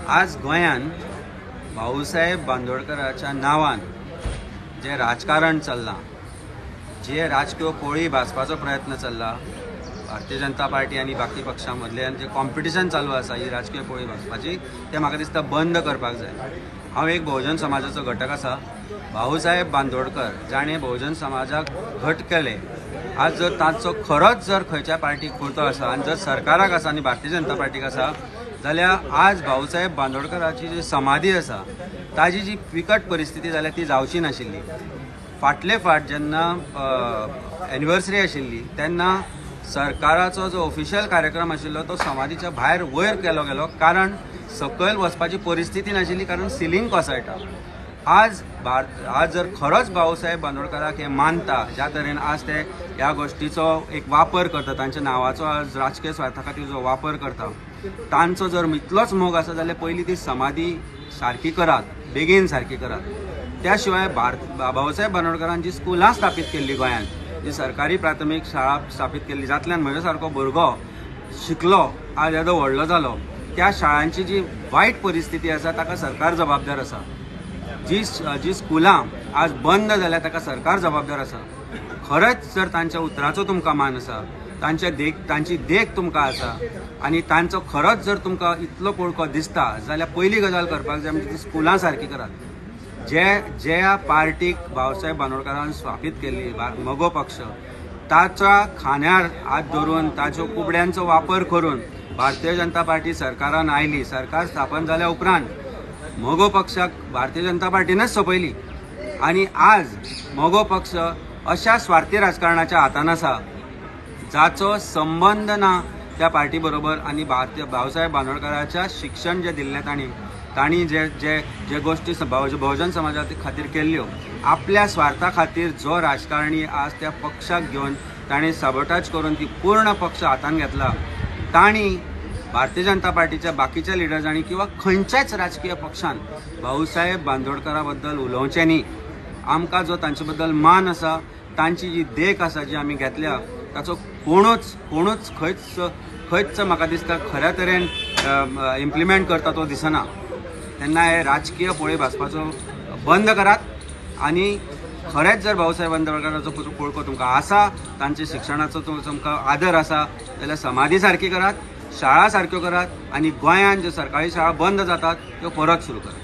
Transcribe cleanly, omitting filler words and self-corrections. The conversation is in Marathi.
आज गोंयान भाऊसाहेब बांदोडकराच्या नांवान जे राजकारण चल्लां, जे राजकीय पोळी भाजपाचो प्रयत्न चल्ला, भारतीय जनता पार्टी आनी बाकी पक्षां मदल्यान जे कॉम्पिटिशन चालू आसा ही राजकीय पोळी भाजपाची, ते म्हाका दिसता बंद करपाक जाय। हांव एक बहुजन समाजाचो घटक आसा। भाऊसाहेब बांदोडकर जाणे बहुजन समाजाक घट केले। आज जर तांचो खरोच जर खंयच्या पार्टीक पुरतो आसा आनी जर सरकाराक आसा आनी भारतीय जनता पार्टीक आसा जाल्यार आज भाऊसाहेब बांदोडकराची जी समाधी आसा ताजी जी बिकट परिस्थिती जाल्यार ती जावची नाशिल्ली। फाटले फाट जेन्ना एनिवर्सरी आशिल्ली तेन्ना सरकाराचो जो ऑफिशियल कार्यक्रम आशिल्लो तो समाधीच्या भायर वयर केलो गेलो, कारण सकयल वचपाची परिस्थिती नाशिल्ली, कारण सिलींग कोसळटा। आज जर खरोच भाऊसाहेब बांदोडकराक हे मानता, ज्या तरेन आज ते ह्या गोष्टीचो एक वापर करता, तांच्या नांवाचो आज राजकीय स्वार्था खातीर जो वापर करता, तांचो जर इतलोच मोग आसा जाल्यार पयली ती समाधी सारकी करात, बेगीन सारकी करात। त्या शिवाय भाऊसाहेब बांदोडकरांची स्कुलां स्थापीत केल्ली गोंयांत, जी सरकारी प्राथमीक शाळा स्थापीत केल्ली, जातल्यान म्हज्या सारको भुरगो शिकलो, आज येदो व्हडलो जालो। त्या शाळांची जी वायट परिस्थिती आसा ताका सरकार जबाबदार आसा। जी स्कुलां आज बंद जाल्या ताका सरकार जबाबदार आसा। खरेंच जर तांच्या उतराचो तुमकां मान आसा, तांची देख तुमकां आसा आनी तांचो खरोच जर तुमकां इतलो पळको दिसता जाल्यार पयली गजाल करपाक जाय म्हणजे ती स्कुलां सारकी करात। ज्या पार्टीक भाऊसाहेब बांदोडकरान स्थापीत केल्ली मगो पक्ष, ताच्या खांद्यार हात धरून ताच्यो कुबड्यांचो वापर करून भारतीय जनता पार्टी सरकारान आयली। सरकार स्थापन जाल्या उपरांत मगो पक्षाक भारतीय जनता पार्टीनच सोंपयली आनी आज मगो पक्ष अशा स्वार्थी राजकारणाच्या हातान आसा जाचो संबंध ना त्या पार्टी बरोबर। आनी भाऊसाहेब बांदोडकराच्या शिक्षण जे दिल्लें तांणी जे गोष्टी बहुजन समाजा खातीर केल्ल्यो, आपल्या स्वार्था खातीर जो राजकारणी आज त्या पक्षाक घेवन तांणी सबोटाज करून ती पूर्ण पक्ष हातान घेतला, तांणी भारतीय जनता पार्टीच्या बाकीच्या लिडर्सांनी किंवा खंयच्याच राजकीय पक्षान भाऊसाहेब बांदोडकरा बद्दल उलोवचें न्ही। आमकां जो तांचे बद्दल मान आसा, तांची जी देख आसा जी आमी घेतल्या, ताचो कोणूच खंयच म्हाका दिसता खऱ्या तरेन इम्प्लिमेंट करता तो दिसना। तेन्ना हे राजकीय पोळी भाजपाचो बंद करात आनी खरेंच जर भाऊसाहेब बांदोडकराचो पळको तुमकां आसा, तांच्या शिक्षणाचो तुमकां आदर आसा जाल्यार समाधी सारकी करात, शाळा सारक्यो करात आनी गोंयांत ज्यो सरकारी शाळा बंद जातात त्यो परत सुरू करात।